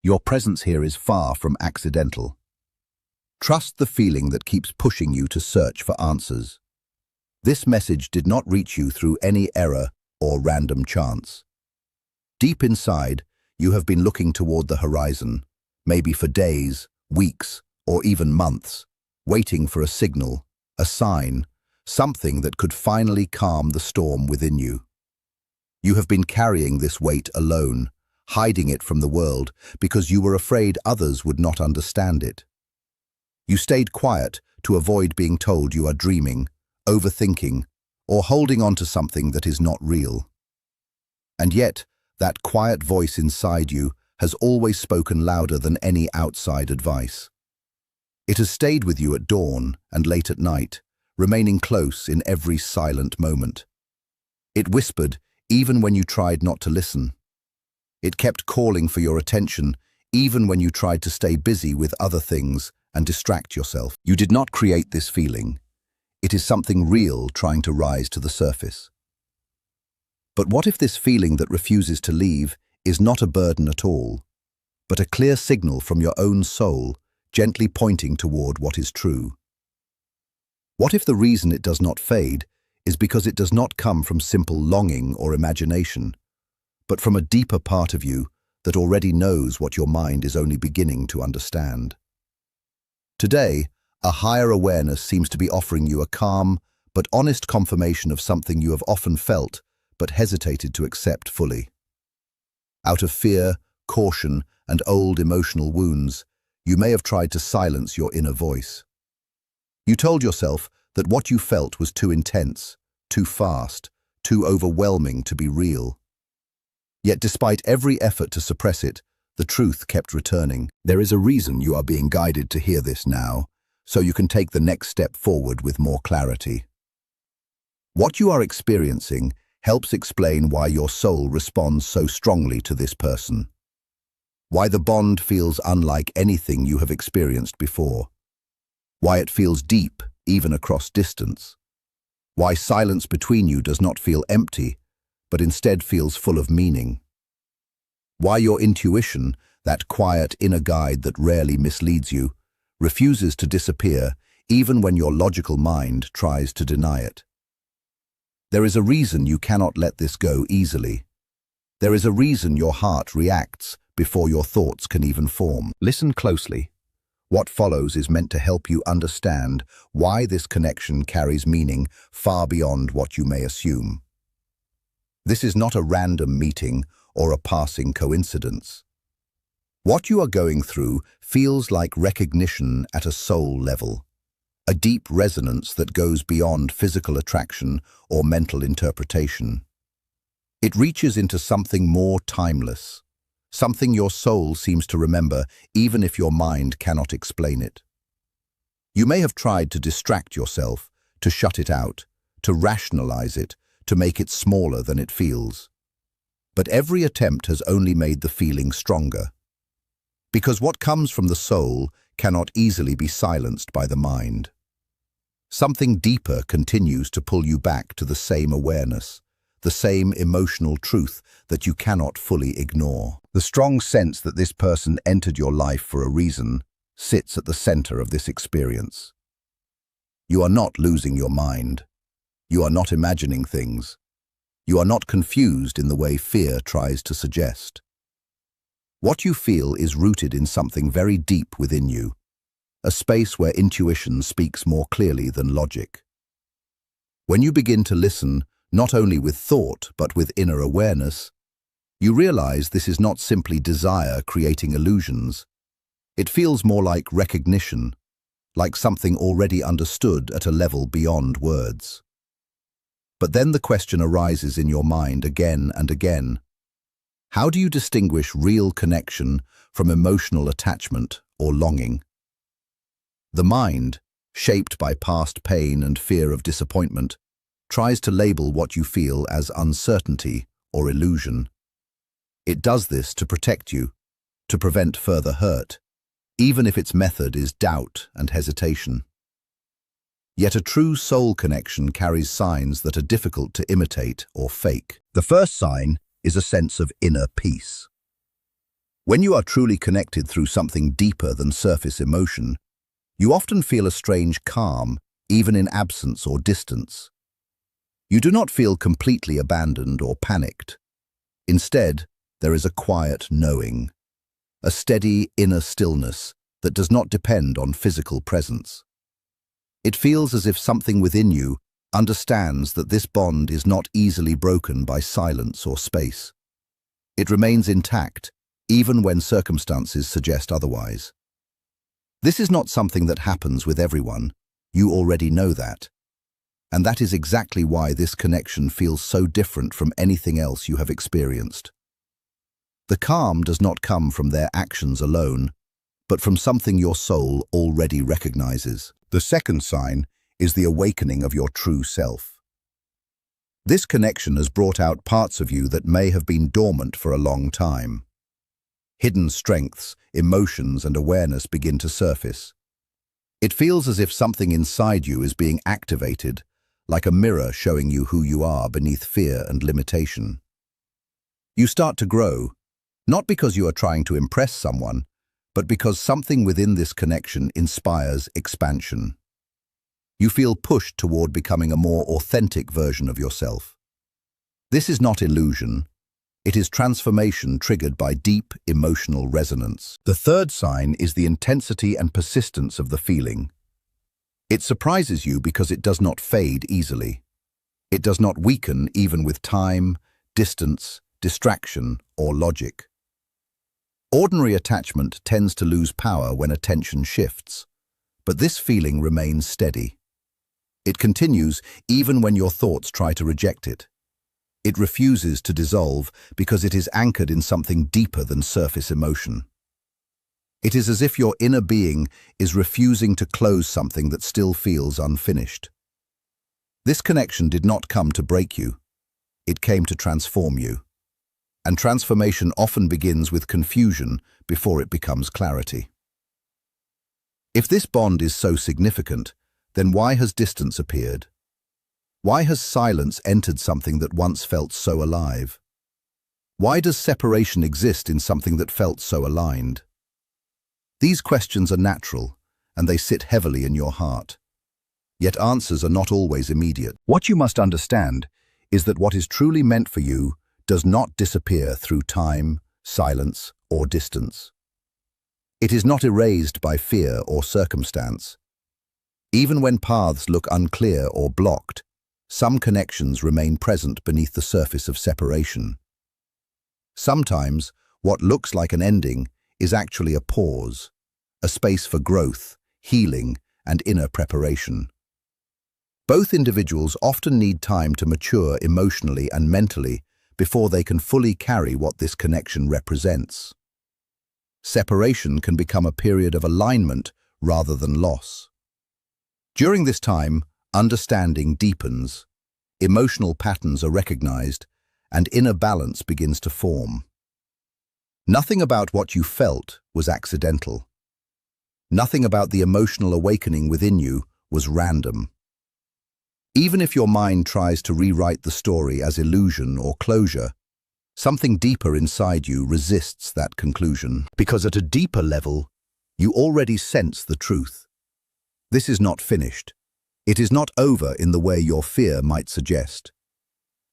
Your presence here is far from accidental. Trust the feeling that keeps pushing you to search for answers. This message did not reach you through any error or random chance. Deep inside, you have been looking toward the horizon, maybe for days, weeks, or even months, waiting for a signal, a sign, something that could finally calm the storm within you. You have been carrying this weight alone, hiding it from the world because you were afraid others would not understand it. You stayed quiet to avoid being told you are dreaming, overthinking, or holding on to something that is not real. And yet, that quiet voice inside you has always spoken louder than any outside advice. It has stayed with you at dawn and late at night, remaining close in every silent moment. It whispered even when you tried not to listen. It kept calling for your attention even when you tried to stay busy with other things and distract yourself. You did not create this feeling. It is something real trying to rise to the surface. But what if this feeling that refuses to leave is not a burden at all, but a clear signal from your own soul, gently pointing toward what is true? What if the reason it does not fade is because it does not come from simple longing or imagination, but from a deeper part of you that already knows what your mind is only beginning to understand? Today, a higher awareness seems to be offering you a calm but honest confirmation of something you have often felt but hesitated to accept fully. Out of fear, caution, and old emotional wounds, you may have tried to silence your inner voice. You told yourself that what you felt was too intense, too fast, too overwhelming to be real. Yet despite every effort to suppress it, the truth kept returning. There is a reason you are being guided to hear this now, so you can take the next step forward with more clarity. What you are experiencing helps explain why your soul responds so strongly to this person. Why the bond feels unlike anything you have experienced before. Why it feels deep, even across distance. Why silence between you does not feel empty, but instead feels full of meaning. Why your intuition, that quiet inner guide that rarely misleads you, refuses to disappear even when your logical mind tries to deny it. There is a reason you cannot let this go easily. There is a reason your heart reacts before your thoughts can even form. Listen closely. What follows is meant to help you understand why this connection carries meaning far beyond what you may assume. This is not a random meeting or a passing coincidence. What you are going through feels like recognition at a soul level, a deep resonance that goes beyond physical attraction or mental interpretation. It reaches into something more timeless, something your soul seems to remember even if your mind cannot explain it. You may have tried to distract yourself, to shut it out, to rationalize it, to make it smaller than it feels. But every attempt has only made the feeling stronger. Because what comes from the soul cannot easily be silenced by the mind. Something deeper continues to pull you back to the same awareness, the same emotional truth that you cannot fully ignore. The strong sense that this person entered your life for a reason sits at the center of this experience. You are not losing your mind. You are not imagining things. You are not confused in the way fear tries to suggest. What you feel is rooted in something very deep within you, a space where intuition speaks more clearly than logic. When you begin to listen, not only with thought but with inner awareness, you realize this is not simply desire creating illusions. It feels more like recognition, like something already understood at a level beyond words. But then the question arises in your mind again and again. How do you distinguish real connection from emotional attachment or longing? The mind, shaped by past pain and fear of disappointment, tries to label what you feel as uncertainty or illusion. It does this to protect you, to prevent further hurt, even if its method is doubt and hesitation. Yet a true soul connection carries signs that are difficult to imitate or fake. The first sign is a sense of inner peace. When you are truly connected through something deeper than surface emotion, you often feel a strange calm, even in absence or distance. You do not feel completely abandoned or panicked. Instead, there is a quiet knowing, a steady inner stillness that does not depend on physical presence. It feels as if something within you understands that this bond is not easily broken by silence or space. It remains intact, even when circumstances suggest otherwise. This is not something that happens with everyone. You already know that. And that is exactly why this connection feels so different from anything else you have experienced. The calm does not come from their actions alone, but from something your soul already recognizes. The second sign is the awakening of your true self. This connection has brought out parts of you that may have been dormant for a long time. Hidden strengths, emotions, and awareness begin to surface. It feels as if something inside you is being activated, like a mirror showing you who you are beneath fear and limitation. You start to grow, not because you are trying to impress someone, but because something within this connection inspires expansion. You feel pushed toward becoming a more authentic version of yourself. This is not illusion. It is transformation triggered by deep emotional resonance. The third sign is the intensity and persistence of the feeling. It surprises you because it does not fade easily. It does not weaken even with time, distance, distraction, or logic. Ordinary attachment tends to lose power when attention shifts, but this feeling remains steady. It continues even when your thoughts try to reject it. It refuses to dissolve because it is anchored in something deeper than surface emotion. It is as if your inner being is refusing to close something that still feels unfinished. This connection did not come to break you. It came to transform you. And transformation often begins with confusion before it becomes clarity. If this bond is so significant, then why has distance appeared? Why has silence entered something that once felt so alive? Why does separation exist in something that felt so aligned? These questions are natural, and they sit heavily in your heart. Yet answers are not always immediate. What you must understand is that what is truly meant for you does not disappear through time, silence, or distance. It is not erased by fear or circumstance. Even when paths look unclear or blocked, some connections remain present beneath the surface of separation. Sometimes, what looks like an ending is actually a pause, a space for growth, healing, and inner preparation. Both individuals often need time to mature emotionally and mentally before they can fully carry what this connection represents. Separation can become a period of alignment rather than loss. During this time, understanding deepens, emotional patterns are recognized, and inner balance begins to form. Nothing about what you felt was accidental. Nothing about the emotional awakening within you was random. Even if your mind tries to rewrite the story as illusion or closure, something deeper inside you resists that conclusion, because at a deeper level, you already sense the truth. This is not finished. It is not over in the way your fear might suggest.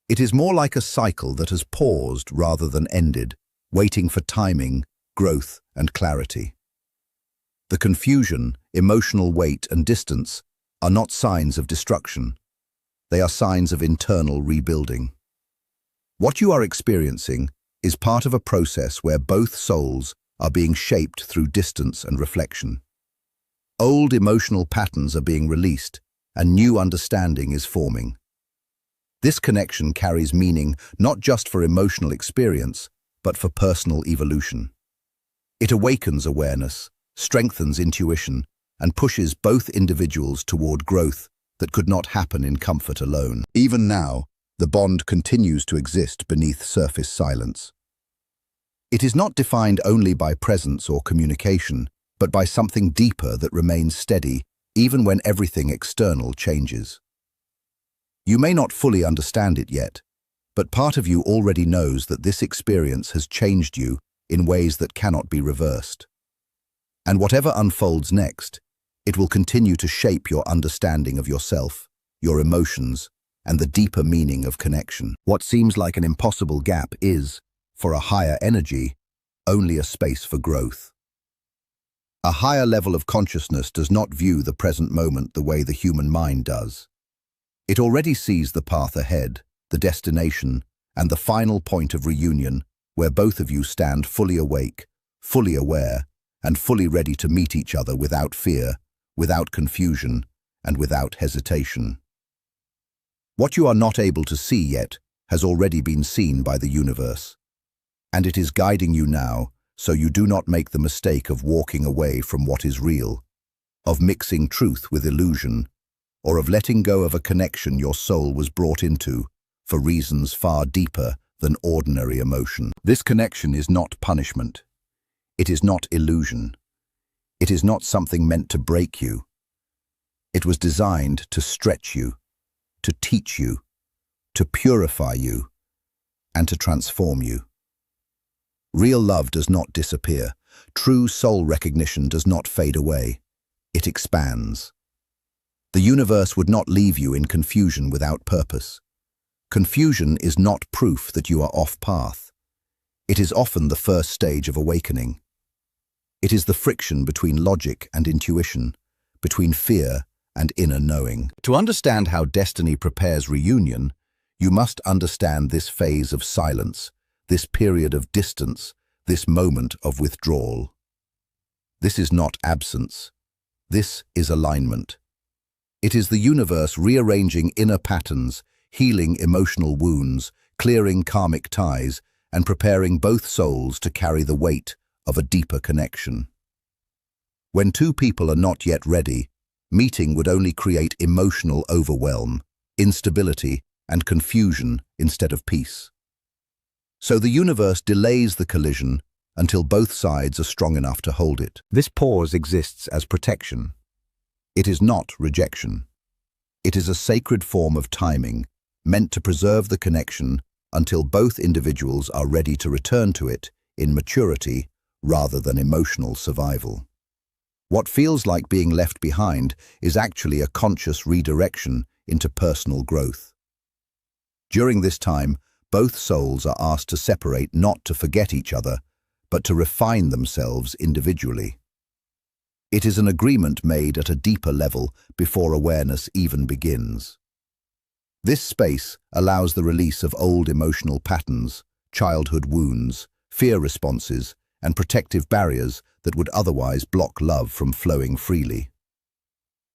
It is more like a cycle that has paused rather than ended, waiting for timing, growth, and clarity. The confusion, emotional weight, and distance are not signs of destruction. They are signs of internal rebuilding. What you are experiencing is part of a process where both souls are being shaped through distance and reflection. Old emotional patterns are being released, and new understanding is forming. This connection carries meaning not just for emotional experience, but for personal evolution. It awakens awareness, strengthens intuition, and pushes both individuals toward growth that could not happen in comfort alone. Even now, the bond continues to exist beneath surface silence. It is not defined only by presence or communication, but by something deeper that remains steady even when everything external changes. You may not fully understand it yet, but part of you already knows that this experience has changed you in ways that cannot be reversed. And whatever unfolds next, it will continue to shape your understanding of yourself, your emotions, and the deeper meaning of connection. What seems like an impossible gap is, for a higher energy, only a space for growth. A higher level of consciousness does not view the present moment the way the human mind does. It already sees the path ahead, the destination, and the final point of reunion where both of you stand fully awake, fully aware, and fully ready to meet each other without fear, without confusion, and without hesitation. What you are not able to see yet has already been seen by the universe, and it is guiding you now, so you do not make the mistake of walking away from what is real, of mixing truth with illusion, or of letting go of a connection your soul was brought into for reasons far deeper than ordinary emotion. This connection is not punishment. It is not illusion. It is not something meant to break you. It was designed to stretch you, to teach you, to purify you, and to transform you. Real love does not disappear. True soul recognition does not fade away. It expands. The universe would not leave you in confusion without purpose. Confusion is not proof that you are off path. It is often the first stage of awakening. It is the friction between logic and intuition, between fear and inner knowing. To understand how destiny prepares reunion, you must understand this phase of silence, this period of distance, this moment of withdrawal. This is not absence. This is alignment. It is the universe rearranging inner patterns, healing emotional wounds, clearing karmic ties, and preparing both souls to carry the weight of a deeper connection. When two people are not yet ready, meeting would only create emotional overwhelm, instability, and confusion instead of peace. So the universe delays the collision until both sides are strong enough to hold it. This pause exists as protection. It is not rejection. It is a sacred form of timing, meant to preserve the connection until both individuals are ready to return to it in maturity rather than emotional survival. What feels like being left behind is actually a conscious redirection into personal growth. During this time, both souls are asked to separate, not to forget each other, but to refine themselves individually. It is an agreement made at a deeper level before awareness even begins. This space allows the release of old emotional patterns, childhood wounds, fear responses, and protective barriers that would otherwise block love from flowing freely.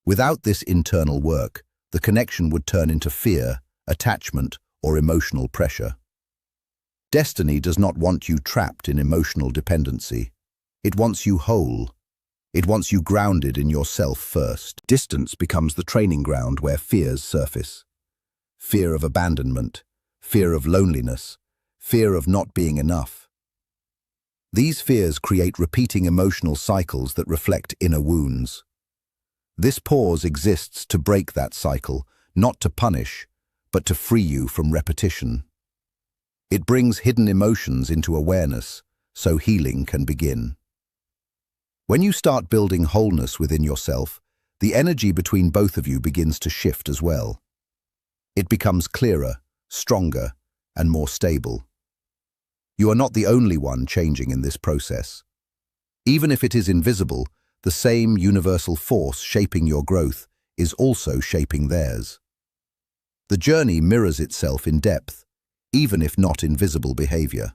Without this internal work, the connection would turn into fear, attachment, or emotional pressure. Destiny does not want you trapped in emotional dependency. It wants you whole. It wants you grounded in yourself first. Distance becomes the training ground where fears surface. Fear of abandonment, fear of loneliness, fear of not being enough. These fears create repeating emotional cycles that reflect inner wounds. This pause exists to break that cycle, not to punish, but to free you from repetition. It brings hidden emotions into awareness, so healing can begin. When you start building wholeness within yourself, the energy between both of you begins to shift as well. It becomes clearer, stronger, and more stable. You are not the only one changing in this process. Even if it is invisible, the same universal force shaping your growth is also shaping theirs. The journey mirrors itself in depth, even if not in visible behavior.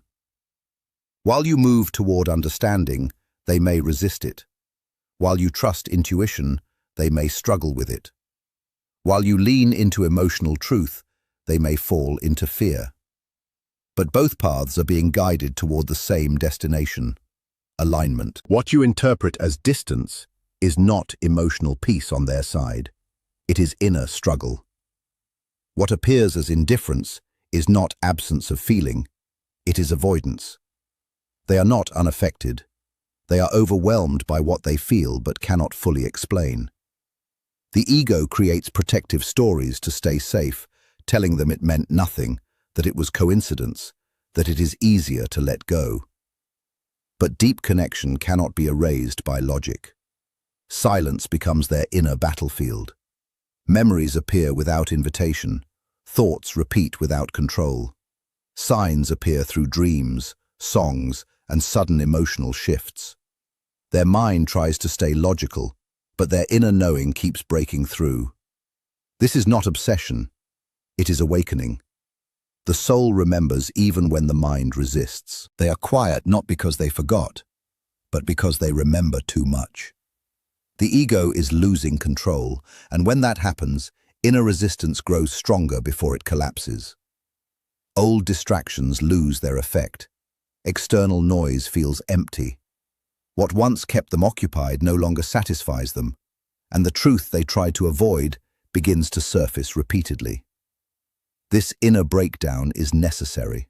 While you move toward understanding, they may resist it. While you trust intuition, they may struggle with it. While you lean into emotional truth, they may fall into fear. But both paths are being guided toward the same destination: alignment. What you interpret as distance is not emotional peace on their side. It is inner struggle. What appears as indifference is not absence of feeling, it is avoidance. They are not unaffected. They are overwhelmed by what they feel but cannot fully explain. The ego creates protective stories to stay safe, telling them it meant nothing, that it was coincidence, that it is easier to let go. But deep connection cannot be erased by logic. Silence becomes their inner battlefield. Memories appear without invitation. Thoughts repeat without control. Signs appear through dreams, songs, and sudden emotional shifts. Their mind tries to stay logical, but their inner knowing keeps breaking through. This is not obsession. It is awakening. The soul remembers even when the mind resists. They are quiet not because they forgot, but because they remember too much. The ego is losing control, and when that happens, inner resistance grows stronger before it collapses. Old distractions lose their effect. External noise feels empty. What once kept them occupied no longer satisfies them, and the truth they tried to avoid begins to surface repeatedly. This inner breakdown is necessary.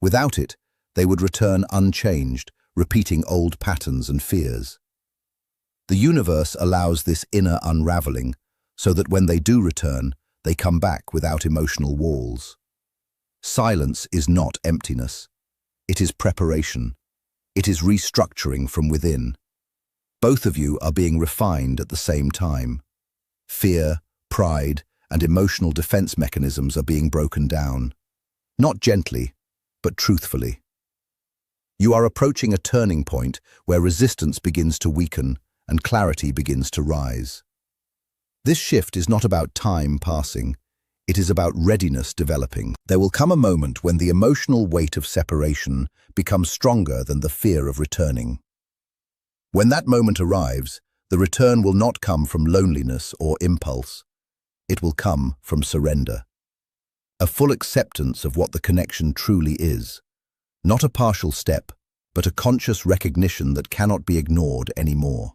Without it, they would return unchanged, repeating old patterns and fears. The universe allows this inner unraveling, so that when they do return, they come back without emotional walls. Silence is not emptiness. It is preparation. It is restructuring from within. Both of you are being refined at the same time. Fear, pride, and emotional defense mechanisms are being broken down. Not gently, but truthfully. You are approaching a turning point where resistance begins to weaken and clarity begins to rise. This shift is not about time passing. It is about readiness developing. There will come a moment when the emotional weight of separation becomes stronger than the fear of returning. When that moment arrives, the return will not come from loneliness or impulse. It will come from surrender. A full acceptance of what the connection truly is. Not a partial step, but a conscious recognition that cannot be ignored anymore.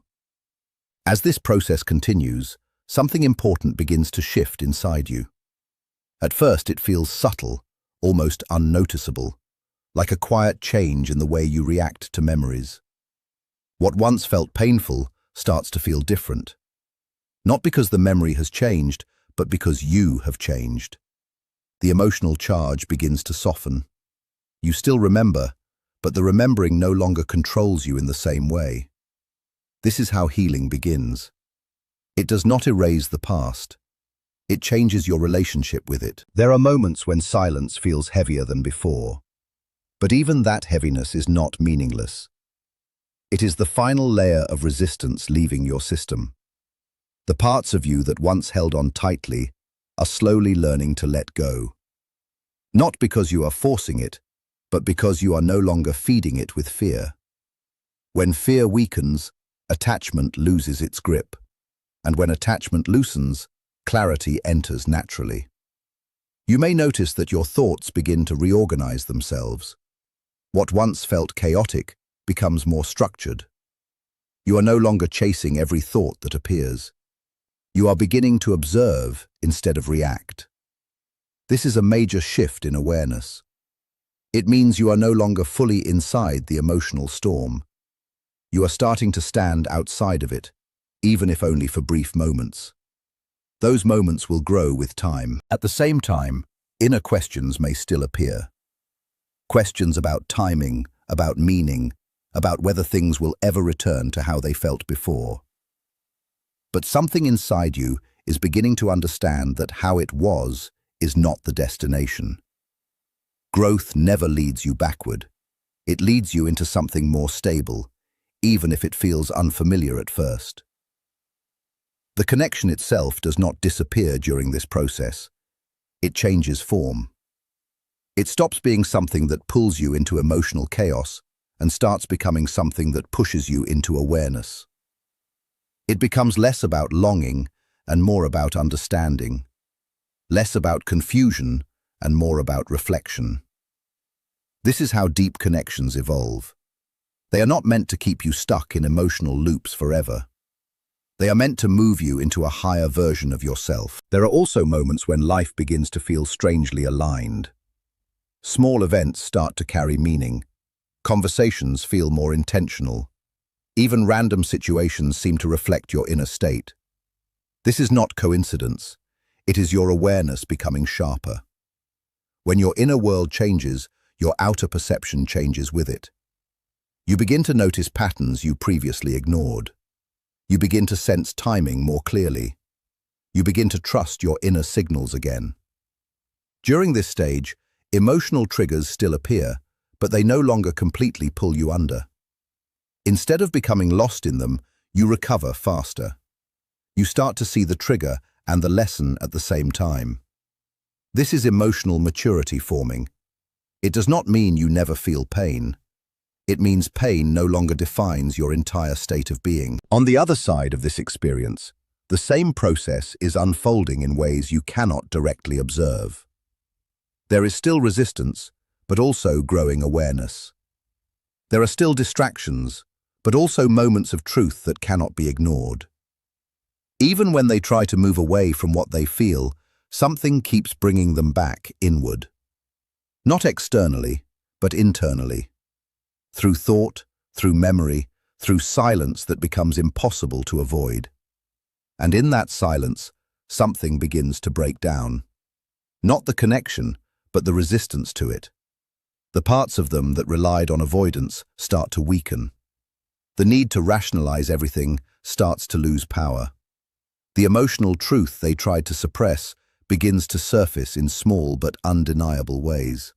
As this process continues, something important begins to shift inside you. At first it feels subtle, almost unnoticeable, like a quiet change in the way you react to memories. What once felt painful starts to feel different. Not because the memory has changed, but because you have changed. The emotional charge begins to soften. You still remember, but the remembering no longer controls you in the same way. This is how healing begins. It does not erase the past. It changes your relationship with it. There are moments when silence feels heavier than before. But even that heaviness is not meaningless. It is the final layer of resistance leaving your system. The parts of you that once held on tightly are slowly learning to let go. Not because you are forcing it, but because you are no longer feeding it with fear. When fear weakens, attachment loses its grip. And when attachment loosens, clarity enters naturally. You may notice that your thoughts begin to reorganize themselves. What once felt chaotic becomes more structured. You are no longer chasing every thought that appears. You are beginning to observe instead of react. This is a major shift in awareness. It means you are no longer fully inside the emotional storm. You are starting to stand outside of it, even if only for brief moments. Those moments will grow with time. At the same time, inner questions may still appear. Questions about timing, about meaning, about whether things will ever return to how they felt before. But something inside you is beginning to understand that how it was is not the destination. Growth never leads you backward. It leads you into something more stable, even if it feels unfamiliar at first. The connection itself does not disappear during this process. It changes form. It stops being something that pulls you into emotional chaos and starts becoming something that pushes you into awareness. It becomes less about longing and more about understanding, less about confusion and more about reflection. This is how deep connections evolve. They are not meant to keep you stuck in emotional loops forever. They are meant to move you into a higher version of yourself. There are also moments when life begins to feel strangely aligned. Small events start to carry meaning. Conversations feel more intentional. Even random situations seem to reflect your inner state. This is not coincidence. It is your awareness becoming sharper. When your inner world changes, your outer perception changes with it. You begin to notice patterns you previously ignored. You begin to sense timing more clearly. You begin to trust your inner signals again. During this stage, emotional triggers still appear, but they no longer completely pull you under. Instead of becoming lost in them, you recover faster. You start to see the trigger and the lesson at the same time. This is emotional maturity forming. It does not mean you never feel pain. It means pain no longer defines your entire state of being. On the other side of this experience, the same process is unfolding in ways you cannot directly observe. There is still resistance, but also growing awareness. There are still distractions, but also moments of truth that cannot be ignored. Even when they try to move away from what they feel, something keeps bringing them back inward. Not externally, but internally. Through thought, through memory, through silence that becomes impossible to avoid. And in that silence, something begins to break down. Not the connection, but the resistance to it. The parts of them that relied on avoidance start to weaken. The need to rationalize everything starts to lose power. The emotional truth they tried to suppress begins to surface in small but undeniable ways.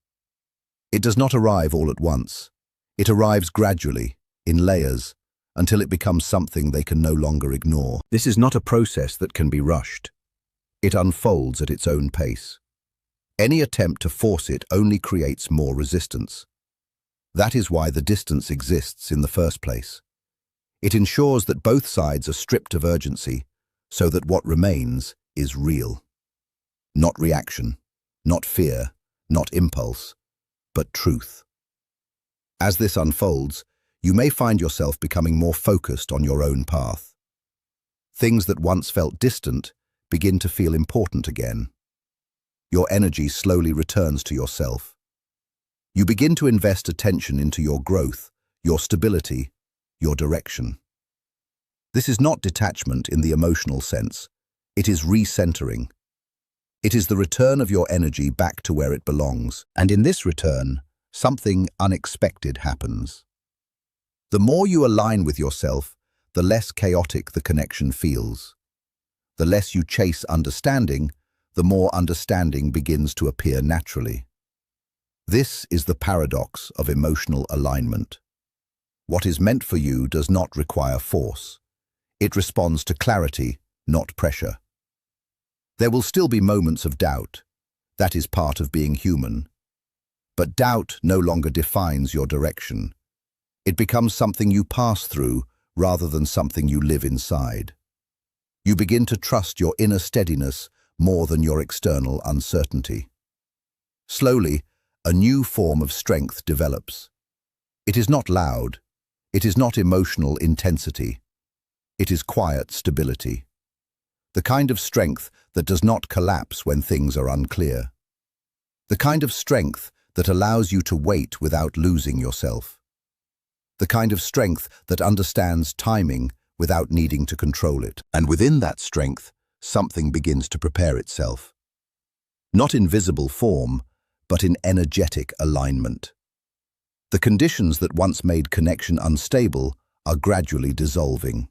It does not arrive all at once. It arrives gradually, in layers, until it becomes something they can no longer ignore. This is not a process that can be rushed. It unfolds at its own pace. Any attempt to force it only creates more resistance. That is why the distance exists in the first place. It ensures that both sides are stripped of urgency, so that what remains is real. Not reaction, not fear, not impulse, but truth. As this unfolds, you may find yourself becoming more focused on your own path. Things that once felt distant begin to feel important again. Your energy slowly returns to yourself. You begin to invest attention into your growth, your stability, your direction. This is not detachment in the emotional sense. It is recentering. It is the return of your energy back to where it belongs. And in this return, something unexpected happens. The more you align with yourself, the less chaotic the connection feels. The less you chase understanding, the more understanding begins to appear naturally. This is the paradox of emotional alignment. What is meant for you does not require force. It responds to clarity, not pressure. There will still be moments of doubt. That is part of being human. But doubt no longer defines your direction. It becomes something you pass through rather than something you live inside. You begin to trust your inner steadiness more than your external uncertainty. Slowly, a new form of strength develops. It is not loud. It is not emotional intensity. It is quiet stability. The kind of strength that does not collapse when things are unclear. The kind of strength that allows you to wait without losing yourself. The kind of strength that understands timing without needing to control it. And within that strength, something begins to prepare itself. Not in visible form, but in energetic alignment. The conditions that once made connection unstable are gradually dissolving.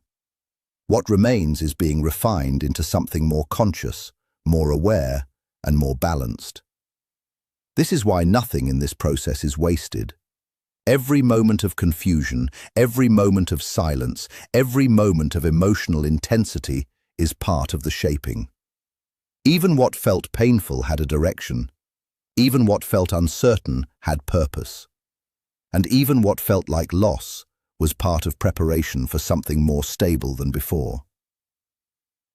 What remains is being refined into something more conscious, more aware, and more balanced. This is why nothing in this process is wasted. Every moment of confusion, every moment of silence, every moment of emotional intensity is part of the shaping. Even what felt painful had a direction. Even what felt uncertain had purpose. And even what felt like loss was part of preparation for something more stable than before.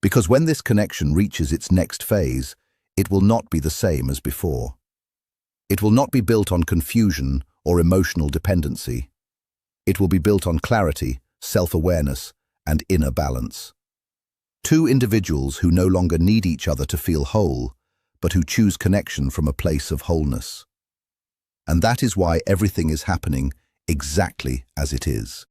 Because when this connection reaches its next phase, it will not be the same as before. It will not be built on confusion or emotional dependency. It will be built on clarity, self-awareness, and inner balance. Two individuals who no longer need each other to feel whole, but who choose connection from a place of wholeness. And that is why everything is happening exactly as it is.